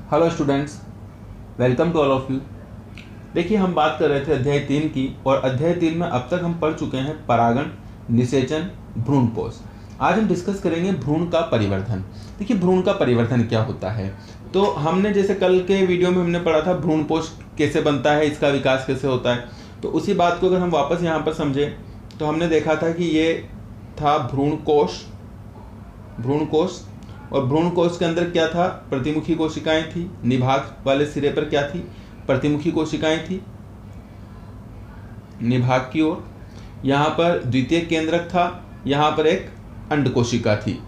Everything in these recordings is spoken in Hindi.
Hello students, welcome to all of you. देखिए, हम बात कर रहे थे अध्याय 3 की, और अध्याय 3 में अब तक हम पढ़ चुके हैं परागण, निषेचन, भ्रूणपोष। आज हम डिस्कस करेंगे भ्रूण का परिवर्धन। देखिए, भ्रूण का परिवर्धन क्या होता है। तो हमने जैसे कल के वीडियो में हमने पढ़ा था भ्रूणपोष कैसे बनता है, इसका विकास कैसे होता है। तो उसी बात को अगर हम वापस यहाँ पर समझें तो हमने देखा था कि ये था भ्रूणकोश, और भ्रूणकोश के अंदर क्या था, प्रतिमुखी कोशिकाएं थी। निभाग वाले सिरे पर क्या थी, प्रतिमुखी कोशिकाएं थी निभाग की ओर। यहाँ पर द्वितीय केंद्रक था, यहाँ पर एक अंड कोशिका थी।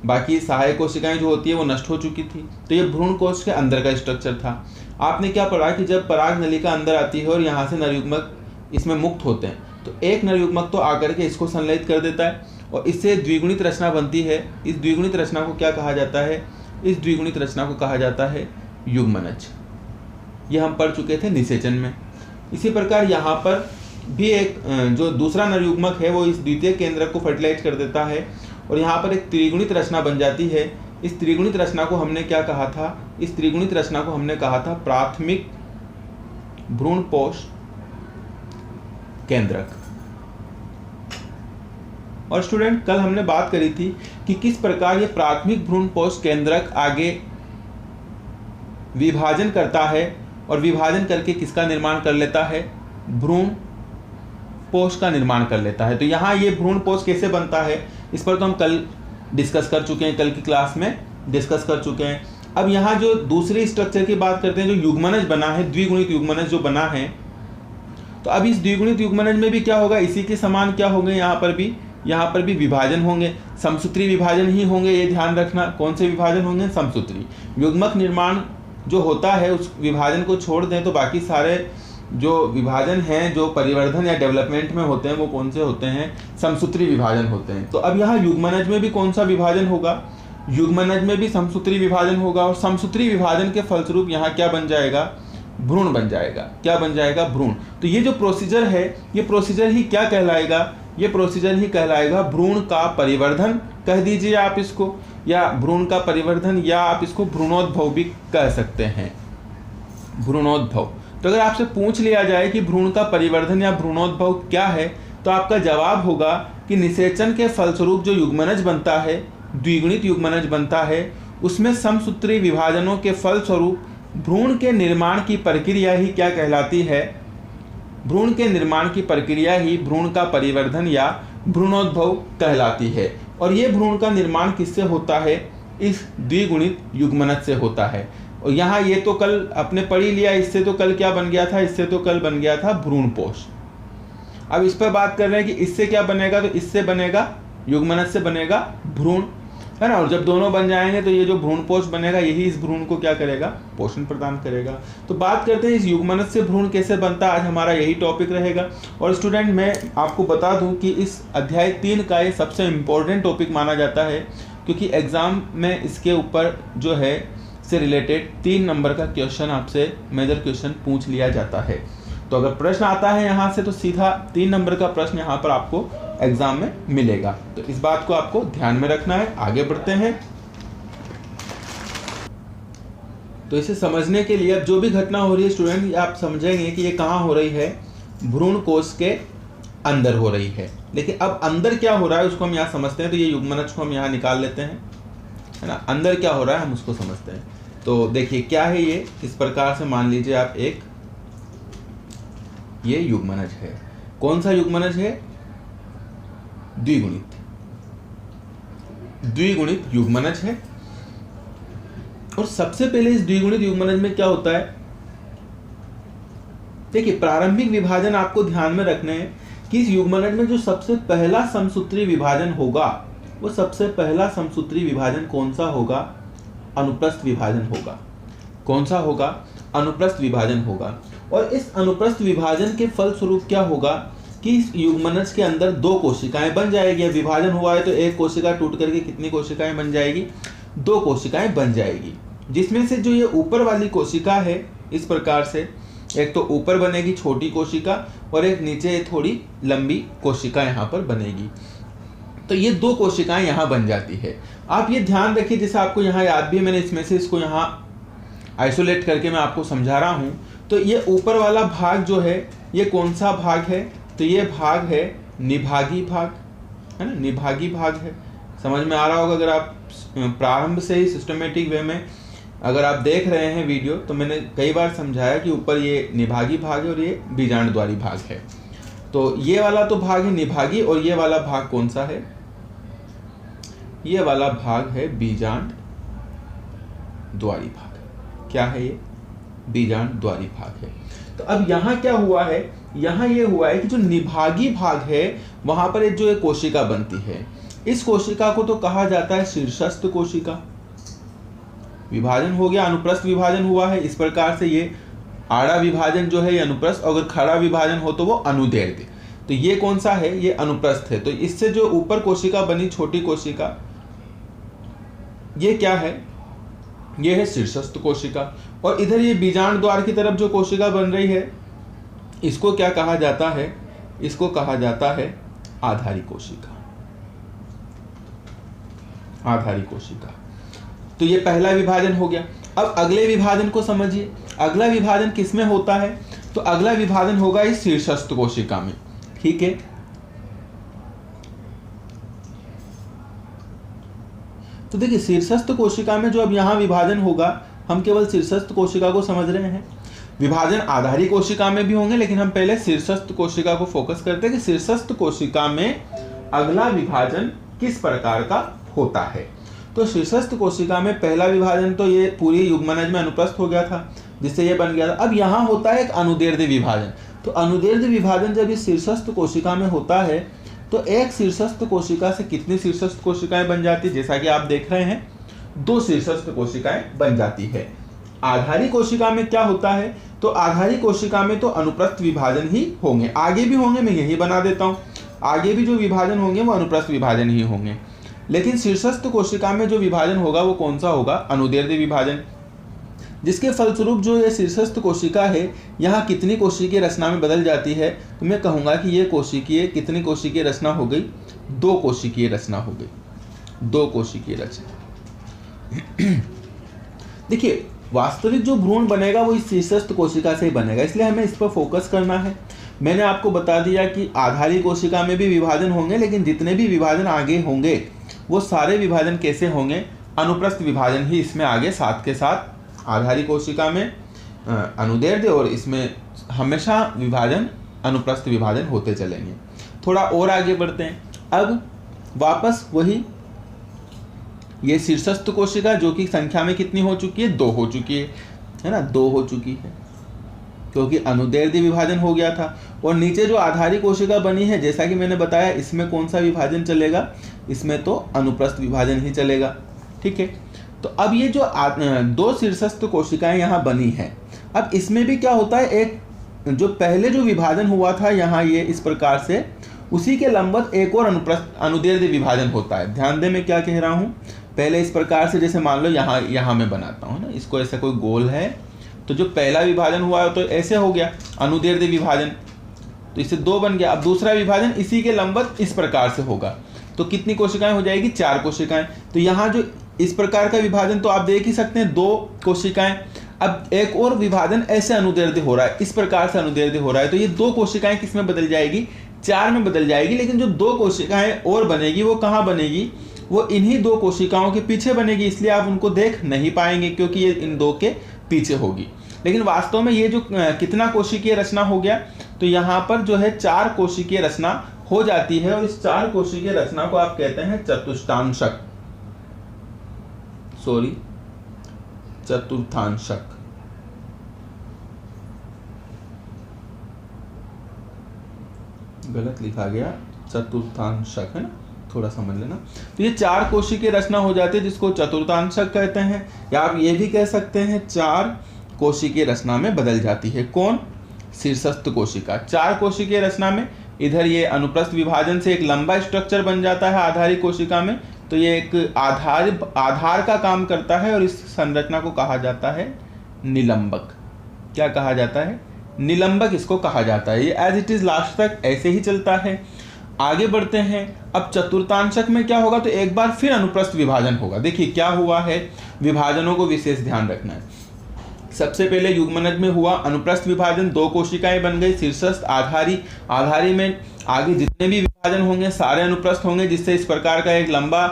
बाकी सहायक कोशिकाएं जो होती है वो नष्ट हो चुकी थी। तो ये भ्रूणकोश के अंदर का स्ट्रक्चर था। आपने क्या पढ़ा कि जब पराग नलिका अंदर आती है और यहाँ से नरयुग्मक इसमें मुक्त होते हैं, तो एक नरयुग्मक तो आकर के इसको संलयित कर देता है और इससे द्विगुणित रचना बनती है। इस द्विगुणित रचना को क्या कहा जाता है, इस द्विगुणित रचना को कहा जाता है युग्मनज। ये हम पढ़ चुके थे निषेचन में। इसी प्रकार यहाँ पर भी एक जो दूसरा नरयुग्मक है वो इस द्वितीय केंद्रक को फर्टिलाइज कर देता है और यहाँ पर एक त्रिगुणित रचना बन जाती है। इस त्रिगुणित रचना को हमने क्या कहा था, इस त्रिगुणित रचना को हमने कहा था प्राथमिक भ्रूणपोष केंद्रक। और स्टूडेंट, कल हमने बात करी थी कि किस प्रकार ये प्राथमिक भ्रूणपोष केंद्रक आगे विभाजन करता है और विभाजन करके किसका निर्माण कर लेता है, भ्रूणपोष का निर्माण कर लेता है। तो यहाँ ये भ्रूणपोष कैसे बनता है इस पर तो हम कल डिस्कस कर चुके हैं, कल की क्लास में डिस्कस कर चुके हैं। अब यहाँ जो दूसरी स्ट्रक्चर की बात करते हैं, जो युग्मनज बना है, द्विगुणित युग्मनज जो बना है, तो अब इस द्विगुणित युग्मनज में भी क्या होगा, इसी के समान क्या होंगे, यहाँ पर भी विभाजन होंगे। समसूत्री विभाजन ही होंगे, ये ध्यान रखना। कौन से विभाजन होंगे, समसूत्री। युग्मक निर्माण जो होता है उस विभाजन को छोड़ दें तो बाकी सारे जो विभाजन हैं, जो परिवर्धन या डेवलपमेंट में होते हैं, वो कौन से होते हैं, समसूत्री विभाजन होते हैं। तो अब यहाँ युग्मनज में भी कौन सा विभाजन होगा, युग्मनज में भी समसूत्री विभाजन होगा और समसूत्री विभाजन के फलस्वरूप यहाँ क्या बन जाएगा, भ्रूण बन जाएगा। क्या बन जाएगा, भ्रूण। तो ये जो प्रोसीजर है, ये प्रोसीजर ही क्या कहलाएगा, ये प्रोसीजर ही कहलाएगा भ्रूण का परिवर्धन कह दीजिए आप इसको, या भ्रूण का परिवर्धन, या आप इसको भ्रूणोद्भव भी कह सकते हैं, भ्रूणोद्भव। तो अगर आपसे पूछ लिया जाए कि भ्रूण का परिवर्धन या भ्रूणोद्भव क्या है, तो आपका जवाब होगा कि निषेचन के फलस्वरूप जो युग्मनज बनता है, द्विगुणित युग्मनज बनता है, उसमें समसूत्री विभाजनों के फलस्वरूप भ्रूण के निर्माण की प्रक्रिया ही क्या कहलाती है, भ्रूण के निर्माण की प्रक्रिया ही भ्रूण का परिवर्धन या भ्रूणोद्भव कहलाती है। और ये भ्रूण का निर्माण किससे होता है, इस द्विगुणित युग्मनज से होता है। और यहाँ ये तो कल आपने पढ़ ही लिया, इससे तो कल क्या बन गया था, इससे तो कल बन गया था भ्रूणपोष। अब इस पर बात कर रहे हैं कि इससे क्या बनेगा, तो इससे बनेगा, युग्मनज से बनेगा भ्रूण, है ना। और जब दोनों बन जाएंगे तो ये जो भ्रूणपोष बनेगा यही इस भ्रूण को क्या करेगा, पोषण प्रदान करेगा। तो बात करते हैं इस युग्मनज से भ्रूण कैसे बनता है, आज हमारा यही टॉपिक रहेगा। और स्टूडेंट, मैं आपको बता दूं कि इस अध्याय 3 का ये सबसे इम्पोर्टेंट टॉपिक माना जाता है, क्योंकि एग्जाम में इसके ऊपर जो है से रिलेटेड 3 नंबर का क्वेश्चन आपसे मेजर क्वेश्चन पूछ लिया जाता है। तो अगर प्रश्न आता है यहाँ से तो सीधा 3 नंबर का प्रश्न यहाँ पर आपको एग्जाम में मिलेगा। तो इस बात को आपको ध्यान में रखना है। आगे बढ़ते हैं। तो इसे समझने के लिए अब जो भी घटना हो रही है स्टूडेंट, आप समझेंगे कि ये कहाँ हो रही है, भ्रूण कोश के अंदर हो रही है। लेकिन अब अंदर क्या हो रहा है उसको हम यहाँ समझते हैं। तो ये युग्मनज को हम यहाँ निकाल लेते हैं, है ना। अंदर क्या हो रहा है हम उसको समझते हैं। तो देखिए क्या है ये, इस प्रकार से मान लीजिए आप एक, ये युग्मनज है। कौन सा युग्मनज है, द्विगुणित युग्मनज है। और सबसे पहले इस द्विगुणित युग्मनज में क्या होता है, देखिए प्रारंभिक विभाजन आपको ध्यान में रखने हैं कि इस युग्मनज में जो सबसे पहला समसूत्री विभाजन होगा, वो सबसे पहला समसूत्री विभाजन कौन सा होगा, अनुप्रस्थ विभाजन होगा। कौन सा होगा, अनुप्रस्थ विभाजन होगा। और इस अनुप्रस्थ विभाजन के फलस्वरूप क्या होगा कि इस युग्मनज के अंदर 2 कोशिकाएं बन जाएगी। विभाजन हुआ है तो एक कोशिका टूट करके कितनी कोशिकाएं बन जाएगी, 2 कोशिकाएं बन जाएगी। जिसमें से जो ये ऊपर वाली कोशिका है, इस प्रकार से एक तो ऊपर बनेगी छोटी कोशिका और एक नीचे थोड़ी लंबी कोशिका यहाँ पर बनेगी। तो ये 2 कोशिकाएं यहाँ बन जाती है। आप ये ध्यान रखिए, जैसे आपको यहाँ याद भी है, मैंने इसमें से इसको यहाँ आइसोलेट करके मैं आपको समझा रहा हूँ। तो ये ऊपर वाला भाग जो है ये कौन सा भाग है, तो ये भाग है निभागी भाग, है ना, निभागी भाग है। समझ में आ रहा होगा अगर आप प्रारंभ से ही सिस्टमेटिक वे में अगर आप देख रहे हैं वीडियो, तो मैंने कई बार समझाया कि ऊपर ये निभागी भाग है और ये बीजांडद्वारी भाग है। तो ये वाला तो भाग है निभागी और ये वाला भाग कौन सा है, ये वाला भाग है बीजांडद्वारी भाग। क्या है ये, बीजांडद्वारी भाग है। तो अब यहाँ क्या हुआ है, यहाँ ये हुआ है कि जो निभागी भाग है वहां पर जो एक कोशिका बनती है, इस कोशिका को तो कहा जाता है शीर्षस्थ कोशिका। विभाजन हो गया, अनुप्रस्थ विभाजन हुआ है। इस प्रकार से ये आड़ा विभाजन जो है ये अनुप्रस्थ, अगर खड़ा विभाजन हो तो वो अनुदैर्ध्य। तो ये कौन सा है, ये अनुप्रस्थ है। तो इससे जो ऊपर कोशिका बनी छोटी कोशिका, ये क्या है, ये है शीर्षस्थ कोशिका। और इधर ये बीजांड द्वार की तरफ जो कोशिका बन रही है, इसको क्या कहा जाता है, इसको कहा जाता है आधारी कोशिका, आधारी कोशिका। तो ये पहला विभाजन हो गया। अब अगले विभाजन को समझिए, अगला विभाजन किसमें होता है, तो अगला विभाजन होगा इस शीर्षस्थ कोशिका में। ठीक है, तो देखिए शीर्षस्थ कोशिका में जो अब यहाँ विभाजन होगा, हम केवल शीर्षस्थ कोशिका को समझ रहे हैं। विभाजन आधारी कोशिका में भी होंगे, लेकिन हम पहले शीर्षस्थ कोशिका को फोकस करते हैं कि शीर्षस्थ कोशिका में अगला विभाजन किस प्रकार का होता है। तो शीर्षस्थ कोशिका में पहला विभाजन तो ये पूरी युग्मनज में अनुप्रस्थ हो गया था, जिससे ये बन गया था। अब यहाँ होता है एक अनुदैर्ध्य विभाजन। तो अनुदैर्ध्य विभाजन जब इस शीर्षस्थ कोशिका में होता है, तो एक शीर्षस्थ कोशिका से कितनी शीर्षस्थ कोशिकाएं बन जाती है, जैसा कि आप देख रहे हैं 2 शीर्षस्थ कोशिकाएं बन जाती है। आधारी कोशिका में क्या होता है, तो आधारी कोशिका में तो अनुप्रस्थ विभाजन ही होंगे, आगे भी होंगे, मैं यही बना देता हूँ, आगे भी जो विभाजन होंगे वो अनुप्रस्थ विभाजन ही होंगे। लेकिन शीर्षस्थ कोशिका में जो विभाजन होगा वो कौन सा होगा, अनुदैर्ध्य विभाजन, जिसके फलस्वरूप जो ये शीर्षस्थ कोशिका है यहाँ कितनी कोशिकीय रचना में बदल जाती है, तो मैं कहूँगा कि ये कोशिकीय कितनी कोशिकीय रचना हो गई, 2 कोशिकीय रचना हो गई, 2 कोशिकीय रचना। देखिए वास्तविक जो भ्रूण बनेगा वो इस शीर्षस्थ कोशिका से ही बनेगा, इसलिए हमें इस पर फोकस करना है। मैंने आपको बता दिया कि आधारी कोशिका में भी विभाजन होंगे, लेकिन जितने भी विभाजन आगे होंगे वो सारे विभाजन कैसे होंगे, अनुप्रस्थ विभाजन ही इसमें आगे साथ के साथ, आधारी कोशिका में अनुदैर्ध्य और इसमें हमेशा विभाजन अनुप्रस्थ विभाजन होते चलेंगे। थोड़ा और आगे बढ़ते हैं। अब वापस वही ये शीर्षस्थ कोशिका जो कि संख्या में कितनी हो चुकी है, 2 हो चुकी है ना, 2 हो चुकी है, क्योंकि अनुदैर्ध्य विभाजन हो गया था। और नीचे जो आधारी कोशिका बनी है, जैसा कि मैंने बताया, इसमें कौन सा विभाजन चलेगा, इसमें तो अनुप्रस्थ विभाजन ही चलेगा। ठीक है, तो अब ये जो 2 शीर्षस्थ कोशिकाएं यहाँ बनी है, अब इसमें भी क्या होता है, एक जो पहले जो विभाजन हुआ था यहाँ ये इस प्रकार से, उसी के लंबवत एक और अनुदैर्ध्य विभाजन होता है। ध्यान दें मैं क्या कह रहा हूँ, पहले इस प्रकार से, जैसे मान लो यहाँ मैं बनाता हूँ ना, इसको ऐसा कोई गोल है, तो जो पहला विभाजन हुआ है तो ऐसे हो गया अनुदैर्ध्य विभाजन, तो इससे 2 बन गया। अब दूसरा विभाजन इसी के लंबवत इस प्रकार से होगा, तो कितनी कोशिकाएं हो जाएगी, 4 कोशिकाएं। तो यहाँ जो इस प्रकार का विभाजन तो आप देख ही सकते हैं, 2 कोशिकाएं। अब एक और विभाजन ऐसे अनुदैर्ध्य हो रहा है, इस प्रकार से अनुदैर्ध्य हो रहा है, तो ये 2 कोशिकाएं किस में बदल जाएगी, 4 में बदल जाएगी। लेकिन जो 2 कोशिकाएं और बनेगी वो कहाँ बनेगी, वो इन्हीं 2 कोशिकाओं के पीछे बनेगी, इसलिए आप उनको देख नहीं पाएंगे क्योंकि ये इन 2 के पीछे होगी। लेकिन वास्तव में ये जो कितना कोशिकीय रचना हो गया, तो यहाँ पर जो है 4 कोशिकीय रचना हो जाती है, और इस 4 कोशिकीय रचना को आप कहते हैं चतुष्टांशक, चतुर्थांशक। गलत लिखा गया, चतुर्थांशक है ना, थोड़ा समझ लेना। तो ये 4 कोशिकीय रचना हो जाती है, जिसको चतुर्थांशक कहते हैं, या आप ये भी कह सकते हैं 4 कोशिकीय रचना में बदल जाती है। कौन, शीर्षस्थ कोशिका। 4 कोशिकीय रचना में इधर ये अनुप्रस्थ विभाजन से एक लंबा स्ट्रक्चर बन जाता है आधारी कोशिका में, तो ये एक आधार का काम करता है, और इस संरचना को कहा जाता है निलंबक। क्या कहा जाता है, निलंबक इसको कहा जाता है। ये एज इट इज लास्ट तक ऐसे ही चलता है। आगे बढ़ते हैं। अब चतुर्थांशक में क्या होगा, तो एक बार फिर अनुप्रस्थ विभाजन होगा। देखिए क्या हुआ है, विभाजनों को विशेष ध्यान रखना है। सबसे पहले युग्मनज में हुआ अनुप्रस्थ विभाजन, 2 कोशिकाएं बन गई, शीर्षस्थ आधारी। आधारी में आगे जितने भी विभाजन होंगे सारे अनुप्रस्थ होंगे, जिससे इस प्रकार का एक लंबा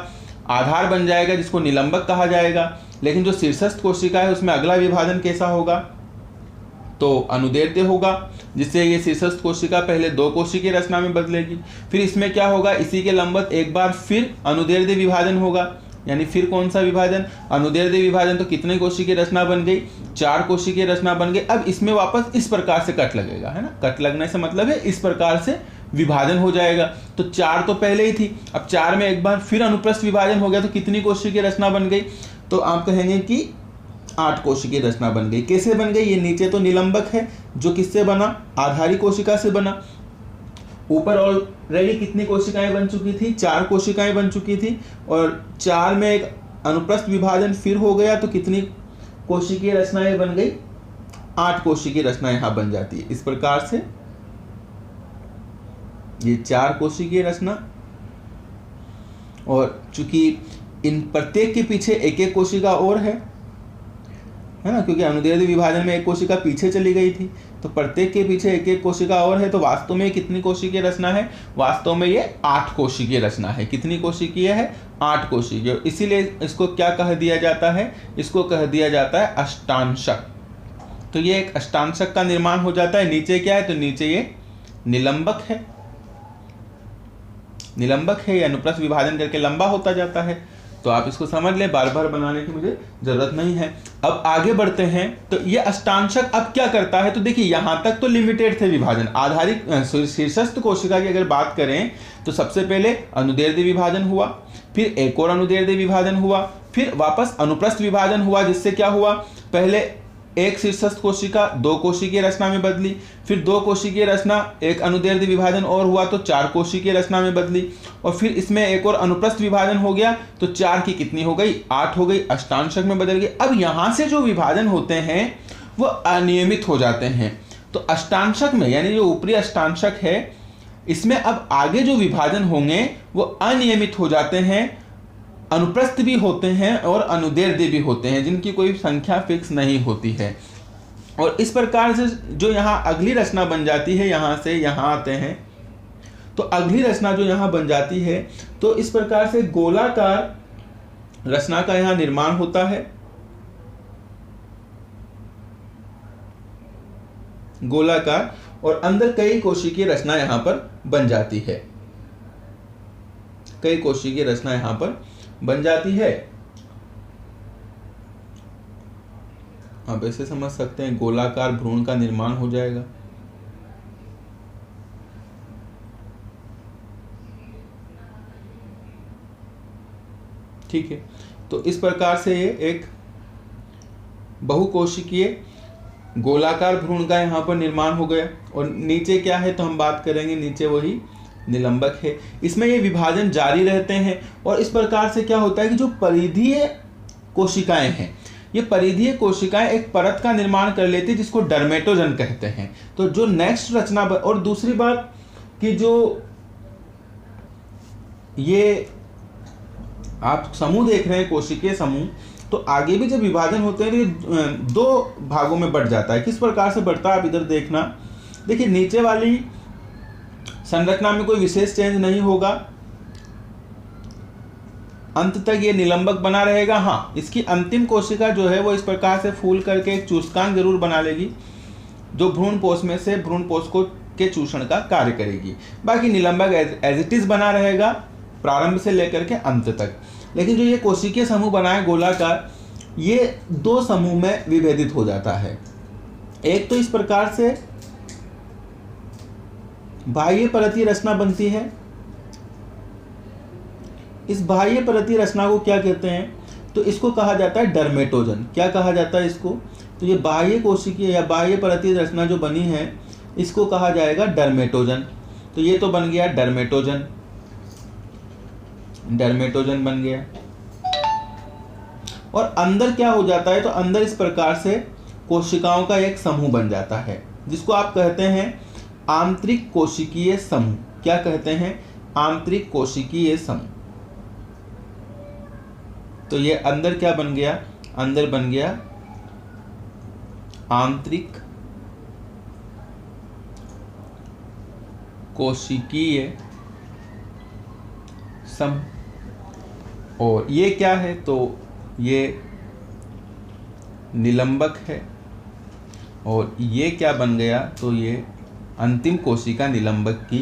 आधार बन जाएगा जिसको निलंबक कहा जाएगा। लेकिन जो शीर्षस्थ कोशिका है उसमें अगला विभाजन कैसा होगा, तो अनुदैर्ध्य होगा, जिससे ये शीर्षस्थ कोशिका पहले 2 कोशिकीय रचना में बदलेगी। फिर इसमें क्या होगा, इसी के लंबवत एक बार फिर अनुदैर्ध्य विभाजन होगा, यानी फिर कौन सा विभाजन, अनुदैर्ध्य विभाजन। तो कितने कोशिकीय रचना बन गई, 4 कोशिकीय रचना बन गई। अब इसमें वापस इस प्रकार से कट लगेगा, है ना, कट लगने से मतलब है इस प्रकार से विभाजन हो जाएगा। तो 4 तो पहले ही थी, अब 4 में एक बार फिर अनुप्रस्थ विभाजन हो गया, तो कितनी कोशिकीय रचना बन गई, तो आप कहेंगे कि 8 कोशिकीय रचना बन गई। कैसे बन गई, ये नीचे तो निलंबक है जो किससे बना, आधारी कोशिका से बना। ऊपर ऑलरेडी कितनी कोशिकाएं बन चुकी थी, 4 कोशिकाएं बन चुकी थी, और 4 में एक अनुप्रस्थ विभाजन फिर हो गया, तो कितनी कोशिकीय रचनाएं बन गई, 8 कोशिकीय रचना यहां बन जाती है। इस प्रकार से ये 4 कोशिकीय रचना, और चूंकि इन प्रत्येक के पीछे एक एक कोशिका और है ना, क्योंकि अनुदैर्ध्य विभाजन में एक कोशिका पीछे चली गई थी, तो प्रत्येक के पीछे एक एक कोशिका और है। तो वास्तव में कितनी कोशिकीय रचना है, वास्तव में ये 8 कोशिकीय रचना है। कितनी कोशिकीय है, 8 कोशिकीय। इसीलिए इसको क्या कह दिया जाता है, इसको कह दिया जाता है अष्टांशक। तो ये एक अष्टांशक का निर्माण हो जाता है। नीचे क्या है, तो नीचे ये निलंबक है, निलंबक है, ये अनुप्रस्थ विभाजन करके लंबा होता जाता है। तो आप इसको समझ लें, बार बार बनाने की मुझे जरूरत नहीं है। अब आगे बढ़ते हैं, तो ये अष्टांशक अब क्या करता है, तो देखिए यहां तक तो लिमिटेड थे विभाजन। आधारिक शीर्षस्थ कोशिका की अगर बात करें तो सबसे पहले अनुदैर्ध्य विभाजन हुआ, फिर एक और अनुदैर्ध्य विभाजन हुआ, फिर वापस अनुप्रस्थ विभाजन हुआ, जिससे क्या हुआ, पहले एक शीर्षस्थ कोशिका 2 कोशिकीय रचना में बदली, फिर 2 कोशिकीय रचना एक अनुदैर्ध्य विभाजन और हुआ तो 4 कोशिकीय रचना में बदली, और फिर इसमें एक और अनुप्रस्थ विभाजन हो गया, तो 4 की कितनी हो गई, 8 हो गई, अष्टांशक में बदल गई। अब यहां से जो विभाजन होते हैं वो अनियमित हो जाते हैं। तो अष्टांशक में, यानी जो ऊपरी अष्टांशक है, इसमें अब आगे जो विभाजन होंगे वो अनियमित हो जाते हैं, अनुप्रस्थ भी होते हैं और अनुदैर्ध्य भी होते हैं, जिनकी कोई संख्या फिक्स नहीं होती है। और इस प्रकार से जो यहाँ अगली रचना बन जाती है, यहाँ से यहाँ आते हैं, तो अगली रचना जो यहाँ बन जाती है, तो इस प्रकार से गोलाकार रचना का यहाँ निर्माण होता है। गोलाकार, और अंदर कई कोशिकीय रचना यहाँ पर बन जाती है, कई कोशिकीय रचना यहाँ पर बन जाती है। आप ऐसे समझ सकते हैं, गोलाकार भ्रूण का निर्माण हो जाएगा। ठीक है, तो इस प्रकार से ये एक बहुकोशिकीय गोलाकार भ्रूण का यहाँ पर निर्माण हो गया। और नीचे क्या है, तो हम बात करेंगे, नीचे वही निलंबक है। इसमें ये विभाजन जारी रहते हैं, और इस प्रकार से क्या होता है कि जो परिधीय कोशिकाएं हैं, ये परिधीय कोशिकाएं एक परत का निर्माण कर लेती है, जिसको डर्मेटोजन कहते हैं। तो जो नेक्स्ट रचना, और दूसरी बात कि जो ये आप समूह देख रहे हैं, कोशिकीय समूह, तो आगे भी जब विभाजन होते हैं तो ये 2 भागों में बढ़ जाता है। किस प्रकार से बढ़ता है, आप इधर देखना। देखिए नीचे वाली संरचना में कोई विशेष चेंज नहीं होगा, अंत तक ये निलंबक बना रहेगा। हाँ, इसकी अंतिम कोशिका जो है वो इस प्रकार से फूल करके एक चूषकांग जरूर बना लेगी, जो भ्रूणपोष में से भ्रूणपोष को के चूषण का कार्य करेगी। बाकी निलंबक एज इट इज बना रहेगा प्रारंभ से लेकर के अंत तक। लेकिन जो ये कोशिकीय समूह बनाए गोलाकार, ये 2 समूह में विभेदित हो जाता है। एक तो इस प्रकार से बाह्य परतीय रचना बनती है। इस बाह्य परतीय रचना को क्या कहते हैं, तो इसको कहा जाता है डर्मेटोजन। क्या कहा जाता है इसको, तो ये बाह्य कोशिकीय या बाह्य परतीय रचना जो बनी है, इसको कहा जाएगा डर्मेटोजन। तो ये तो बन गया डर्मेटोजन, डर्मेटोजन बन गया। और अंदर क्या हो जाता है, तो अंदर इस प्रकार से कोशिकाओं का एक समूह बन जाता है, जिसको आप कहते हैं आंतरिक कोशिकीय समूह। क्या कहते हैं, आंतरिक कोशिकीय समूह। तो ये अंदर क्या बन गया, अंदर बन गया आंतरिक कोशिकीय समूह। और ये क्या है, तो ये निलंबक है, और ये क्या बन गया, तो ये अंतिम कोशिका निलंबक की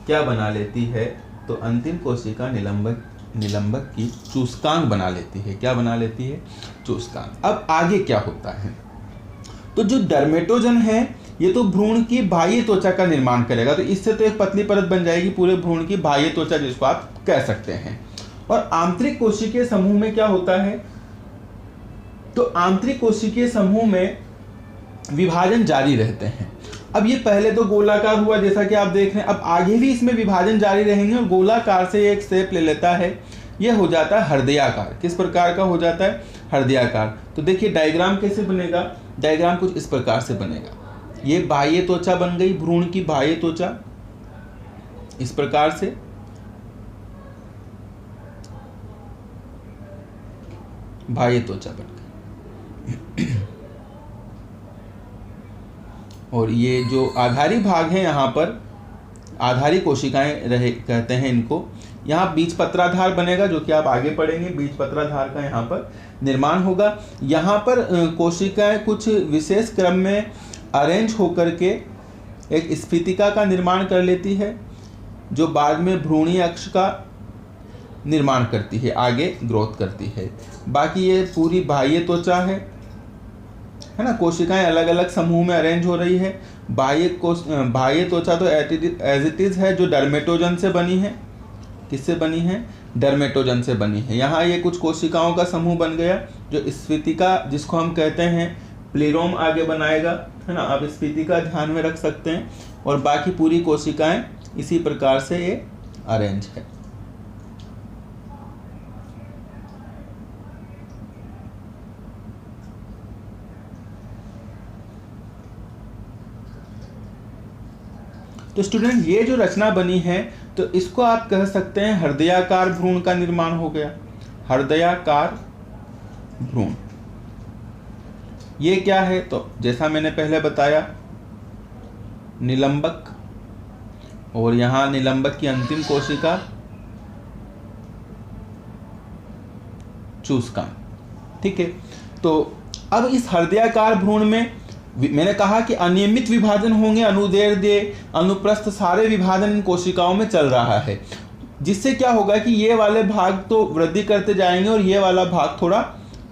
क्या बना लेती है, तो अंतिम कोशिका निलंबक की चूसकांक बना लेती है। क्या बना लेती है, चूसकांक। अब आगे क्या होता है, तो जो डर्मेटोजन है ये तो भ्रूण की बाह्य त्वचा का निर्माण करेगा, तो इससे तो एक पतली परत बन जाएगी पूरे भ्रूण की बाह्य त्वचा, जिसको आप कह सकते हैं। और आंतरिक कोशिकीय समूह में क्या होता है, तो आंतरिक कोशिकीय समूह में विभाजन जारी रहते हैं। अब ये पहले तो गोलाकार हुआ जैसा कि आप देख रहे हैं, अब आगे भी इसमें विभाजन जारी रहेंगे और गोलाकार से एक शेप ले लेता है, ये हो जाता है हृदयाकार। किस प्रकार का हो जाता है, हृदयाकार। तो देखिए डायग्राम कैसे बनेगा, डायग्राम कुछ इस प्रकार से बनेगा। ये बाह्य त्वचा बन गई, भ्रूण की बाह्य त्वचा इस प्रकार से, बाह्य त्वचा बन गई। और ये जो आधारी भाग है, यहाँ पर आधारी कोशिकाएं रहे कहते हैं इनको। यहाँ बीज पत्राधार बनेगा, जो कि आप आगे पढ़ेंगे। बीज पत्राधार का यहाँ पर निर्माण होगा। यहाँ पर कोशिकाएं कुछ विशेष क्रम में अरेंज होकर के एक स्फीतिका का निर्माण कर लेती है, जो बाद में भ्रूणीय अक्ष का निर्माण करती है, आगे ग्रोथ करती है। बाकी ये पूरी बाह्य त्वचा है ना, कोशिकाएं अलग अलग समूह में अरेंज हो रही है। बाह्य त्वचा तो एज इट इज है, जो डर्मेटोजन से बनी है। किससे बनी है, डर्मेटोजन से बनी है। यहाँ ये कुछ कोशिकाओं का समूह बन गया, जो स्फीतिका जिसको हम कहते हैं प्लेरोम आगे बनाएगा, है ना। आप स्फीतिका ध्यान में रख सकते हैं। और बाकी पूरी कोशिकाएं इसी प्रकार से ये अरेंज है। तो स्टूडेंट ये जो रचना बनी है, तो इसको आप कह सकते हैं हृदयाकार भ्रूण का निर्माण हो गया। हृदयाकार भ्रूण ये क्या है, तो जैसा मैंने पहले बताया निलंबक, और यहाँ निलंबक की अंतिम कोशिका चूसकांक। ठीक है, तो अब इस हृदयाकार भ्रूण में मैंने कहा कि अनियमित विभाजन होंगे, अनुदैर्ध्य अनुप्रस्थ सारे विभाजन इन कोशिकाओं में चल रहा है, जिससे क्या होगा कि ये वाले भाग तो वृद्धि करते जाएंगे और ये वाला भाग थोड़ा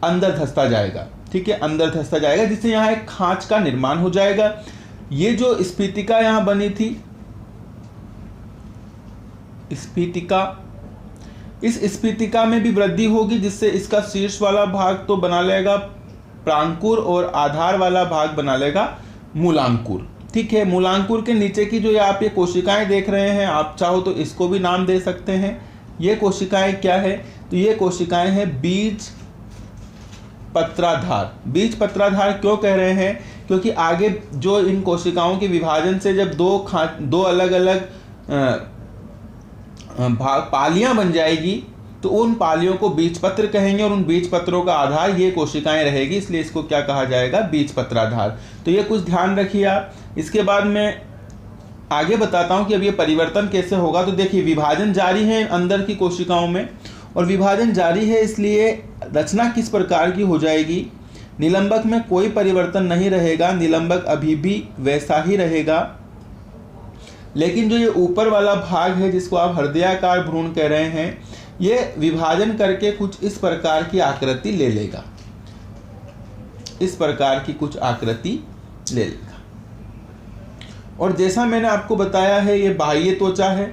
अंदर धंसता जाएगा। ठीक है, अंदर धंसता जाएगा, जिससे यहाँ एक खांच का निर्माण हो जाएगा। ये जो स्फीतिका यहाँ बनी थी, स्फीतिका, इस स्फीतिका में भी वृद्धि होगी, जिससे इसका शीर्ष वाला भाग तो बना लेगा प्रांकुर और आधार वाला भाग बना लेगा मूलांकुर। ठीक है, मूलांकुर के नीचे की जो आप ये कोशिकाएं देख रहे हैं, आप चाहो तो इसको भी नाम दे सकते हैं। ये कोशिकाएं क्या है, तो ये कोशिकाएं हैं बीज पत्राधार। बीज पत्राधार क्यों कह रहे हैं, क्योंकि आगे जो इन कोशिकाओं के विभाजन से जब दो अलग अलग पालियां बन जाएगी, तो उन पालियों को बीजपत्र कहेंगे, और उन बीजपत्रों का आधार ये कोशिकाएं रहेगी, इसलिए इसको क्या कहा जाएगा, बीजपत्राधार। तो ये कुछ ध्यान रखिए आप। इसके बाद मैं आगे बताता हूं कि अब ये परिवर्तन कैसे होगा। तो देखिए विभाजन जारी है अंदर की कोशिकाओं में, और विभाजन जारी है, इसलिए रचना किस प्रकार की हो जाएगी, निलंबक में कोई परिवर्तन नहीं रहेगा, निलंबक अभी भी वैसा ही रहेगा। लेकिन जो ये ऊपर वाला भाग है, जिसको आप हृदयाकार भ्रूण कह रहे हैं, ये विभाजन करके कुछ इस प्रकार की आकृति ले लेगा, इस प्रकार की कुछ आकृति ले लेगा। और जैसा मैंने आपको बताया है, ये बाह्य त्वचा है,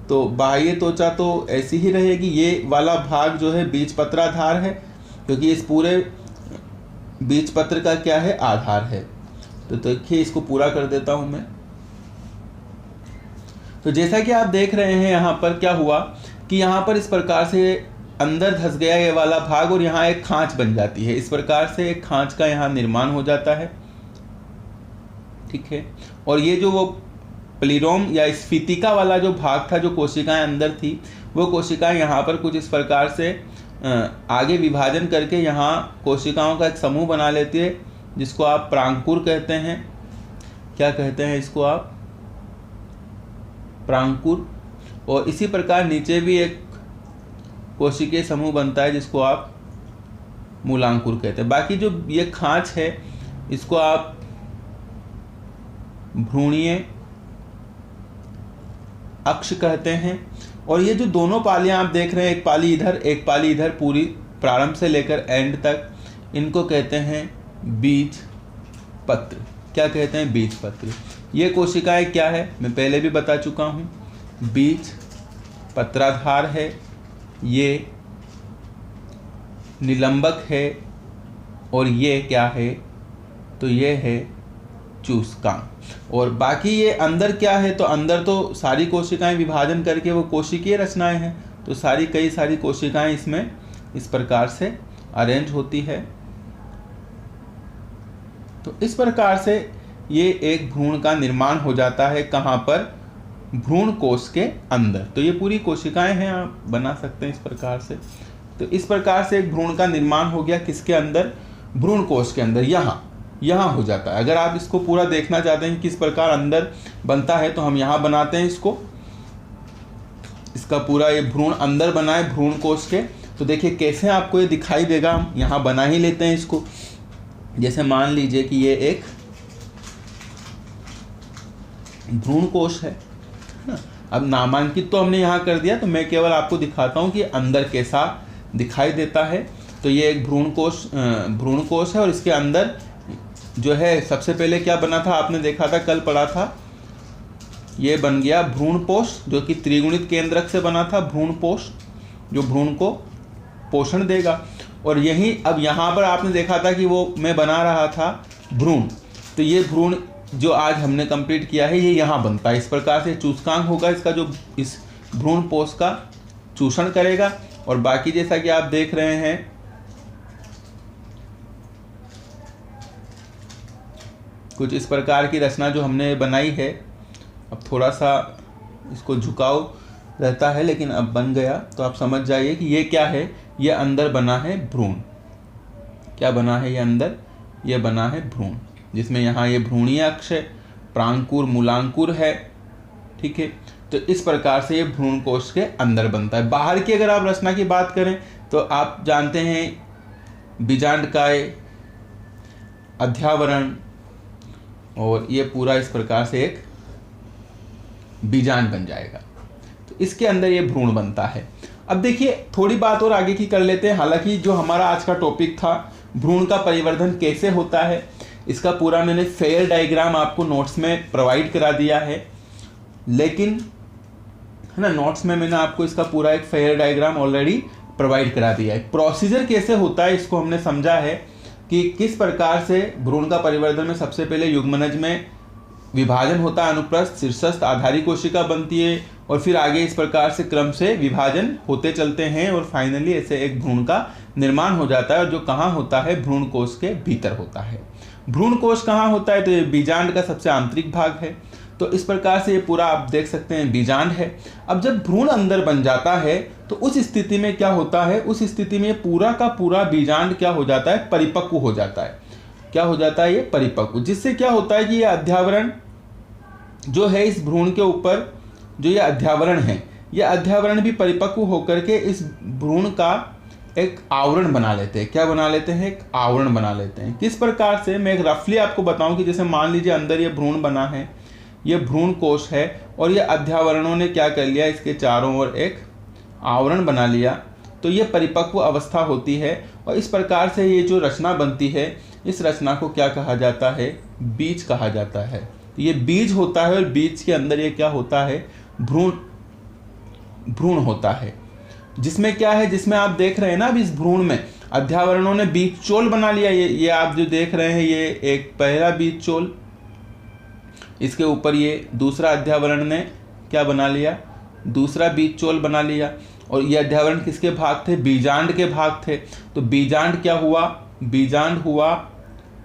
तो बाह्य त्वचा तो ऐसी ही रहेगी। ये वाला भाग जो है बीजपत्राधार है, क्योंकि इस पूरे बीजपत्र का क्या है, आधार है। तो देखिए इसको पूरा कर देता हूं मैं। तो जैसा कि आप देख रहे हैं, यहाँ पर क्या हुआ कि यहाँ पर इस प्रकार से अंदर धंस गया ये वाला भाग, और यहाँ एक खांच बन जाती है। इस प्रकार से एक खांच का यहाँ निर्माण हो जाता है। ठीक है, और ये जो वो प्लीरोम या स्फीतिका वाला जो भाग था, जो कोशिकाएं अंदर थी, वो कोशिकाएं यहाँ पर कुछ इस प्रकार से आगे विभाजन करके यहाँ कोशिकाओं का एक समूह बना लेती है, जिसको आप प्रांकुर कहते हैं। क्या कहते हैं इसको आप? प्रांकुर। और इसी प्रकार नीचे भी एक कोशिकीय समूह बनता है जिसको आप मूलांकुर कहते हैं। बाकी जो ये खांच है इसको आप भ्रूणीय अक्ष कहते हैं। और ये जो दोनों पालियां आप देख रहे हैं, एक पाली इधर एक पाली इधर, पूरी प्रारंभ से लेकर एंड तक, इनको कहते हैं बीज पत्र। क्या कहते हैं? बीज पत्र। ये कोशिकाएं क्या है मैं पहले भी बता चुका हूँ, बीज पत्राधार है, ये निलंबक है, और ये क्या है? तो ये है चूसकांक। और बाकी ये अंदर क्या है? तो अंदर तो सारी कोशिकाएं विभाजन करके वो कोशिकीय रचनाएं हैं, तो कई सारी कोशिकाएं इसमें इस प्रकार से अरेंज होती है। तो इस प्रकार से ये एक भ्रूण का निर्माण हो जाता है। कहाँ पर? भ्रूण कोश के अंदर। तो ये पूरी कोशिकाएं हैं, आप बना सकते हैं इस प्रकार से। तो इस प्रकार से एक भ्रूण का निर्माण हो गया किसके अंदर? भ्रूण कोश के अंदर। यहाँ हो जाता है। अगर आप इसको पूरा देखना चाहते हैं किस प्रकार अंदर बनता है तो हम यहाँ बनाते हैं इसको। इसका पूरा ये भ्रूण अंदर बना है भ्रूण कोश के। तो देखिए कैसे आपको ये दिखाई देगा। हम यहाँ बना ही लेते हैं इसको। जैसे मान लीजिए कि ये एक भ्रूण कोश है ना। अब नामांकित तो हमने यहाँ कर दिया, तो मैं केवल आपको दिखाता हूँ कि अंदर कैसा दिखाई देता है। तो ये एक भ्रूण कोश है, और इसके अंदर जो है सबसे पहले क्या बना था? आपने देखा था, कल पढ़ा था, ये बन गया भ्रूणपोष, जो कि त्रिगुणित केंद्रक से बना था। भ्रूणपोष जो भ्रूण को पोषण देगा। और यही अब यहाँ पर आपने देखा था कि वो मैं बना रहा था भ्रूण। तो ये भ्रूण जो आज हमने कंप्लीट किया है ये यहाँ बनता है। इस प्रकार से चूसकांक होगा इसका, जो इस भ्रूणपोष का चूषण करेगा। और बाकी जैसा कि आप देख रहे हैं, कुछ इस प्रकार की रचना जो हमने बनाई है। अब थोड़ा सा इसको झुकाव रहता है, लेकिन अब बन गया। तो आप समझ जाइए कि ये क्या है। ये अंदर बना है भ्रूण। क्या बना है? ये अंदर ये बना है भ्रूण, जिसमें यहाँ ये भ्रूणीय अक्ष है, प्रांकुर मूलांकुर है। ठीक है। तो इस प्रकार से ये भ्रूण कोश के अंदर बनता है। बाहर की अगर आप रचना की बात करें तो आप जानते हैं बीजांडकाय, अध्यावरण, और ये पूरा इस प्रकार से एक बीजांड बन जाएगा। तो इसके अंदर ये भ्रूण बनता है। अब देखिए थोड़ी बात और आगे की कर लेते हैं। हालांकि जो हमारा आज का टॉपिक था भ्रूण का परिवर्धन कैसे होता है, इसका पूरा मैंने फेयर डायग्राम आपको नोट्स में प्रोवाइड करा दिया है। लेकिन है ना, नोट्स में मैंने आपको इसका पूरा एक फेयर डायग्राम ऑलरेडी प्रोवाइड करा दिया है। प्रोसीजर कैसे होता है इसको हमने समझा है कि किस प्रकार से भ्रूण का परिवर्धन में सबसे पहले युग्मनज में विभाजन होता है, अनुप्रस्थ, शीर्षस्थ, आधारी कोशिका बनती है, और फिर आगे इस प्रकार से क्रम से विभाजन होते चलते हैं, और फाइनली ऐसे एक भ्रूण का निर्माण हो जाता है। और जो कहाँ होता है? भ्रूण कोश के भीतर होता है। भ्रूण कोश कहाँ होता है? तो ये बीजांड का सबसे आंतरिक भाग है। तो इस प्रकार से ये पूरा आप देख सकते हैं बीजांड है। अब जब भ्रूण अंदर बन जाता है तो उस स्थिति में क्या होता है? उस स्थिति में पूरा का पूरा बीजांड क्या हो जाता है? परिपक्व हो जाता है। क्या हो जाता है? ये परिपक्व। जिससे क्या होता है कि ये अध्यावरण जो है इस भ्रूण के ऊपर, जो ये अध्यावरण है, ये अध्यावरण भी परिपक्व होकर के इस भ्रूण का एक आवरण बना लेते हैं। क्या बना लेते हैं? एक आवरण बना लेते हैं। किस प्रकार से? मैं एक रफली आपको बताऊं कि जैसे मान लीजिए अंदर ये भ्रूण बना है, ये भ्रूण कोश है, और ये अध्यावरणों ने क्या कर लिया? इसके चारों ओर एक आवरण बना लिया। तो ये परिपक्व अवस्था होती है। और इस प्रकार से ये जो रचना बनती है, इस रचना को क्या कहा जाता है? बीज कहा जाता है। तो ये बीज होता है, और बीज के अंदर ये क्या होता है? भ्रूण होता है। जिसमें क्या है? जिसमें आप देख रहे हैं ना, अब इस भ्रूण में अध्यावरणों ने बीज चोल बना लिया। ये आप जो देख रहे हैं, ये एक पहला बीज चोल, इसके ऊपर ये दूसरा अध्यावरण ने क्या बना लिया? दूसरा बीज चोल बना लिया। और ये अध्यावरण किसके भाग थे? बीजांड के भाग थे। तो बीजांड क्या हुआ? बीजांड हुआ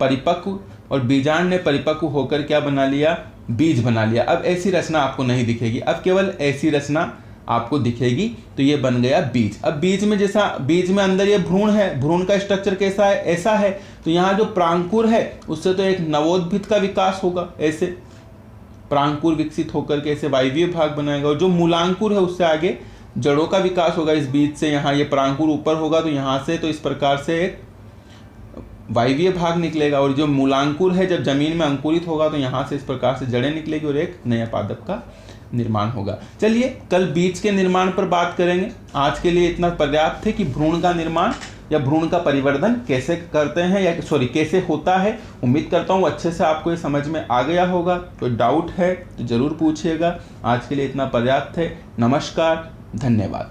परिपक्व, और बीजांड ने परिपक्व होकर क्या बना लिया? बीज बना लिया। अब ऐसी रचना आपको नहीं दिखेगी। अब केवल ऐसी रचना आपको दिखेगी। तो ये बन गया बीज। अब बीज में जैसा बीज में अंदर ये भ्रूण है, भ्रूण का स्ट्रक्चर कैसा है, ऐसा है। तो यहाँ जो प्रांकुर है उससे तो एक नवोद्भिद का विकास होगा, ऐसे प्रांकुर विकसित होकर के ऐसे वायवीय भाग बनाएगा, और जो मूलांकुर है उससे आगे जड़ों का विकास होगा इस बीज से। यहाँ ये प्रांकुर ऊपर होगा तो यहाँ से तो इस प्रकार से एक वायवीय भाग निकलेगा, और जो मूलांकुर है जब जमीन में अंकुरित होगा तो यहाँ से इस प्रकार से जड़ें निकलेगी और एक नया पादप का निर्माण होगा। चलिए कल बीज के निर्माण पर बात करेंगे। आज के लिए इतना पर्याप्त है कि भ्रूण का निर्माण या भ्रूण का परिवर्धन कैसे करते हैं या कैसे होता है। उम्मीद करता हूँ अच्छे से आपको ये समझ में आ गया होगा। कोई डाउट है तो ज़रूर पूछिएगा। आज के लिए इतना पर्याप्त है। नमस्कार, धन्यवाद।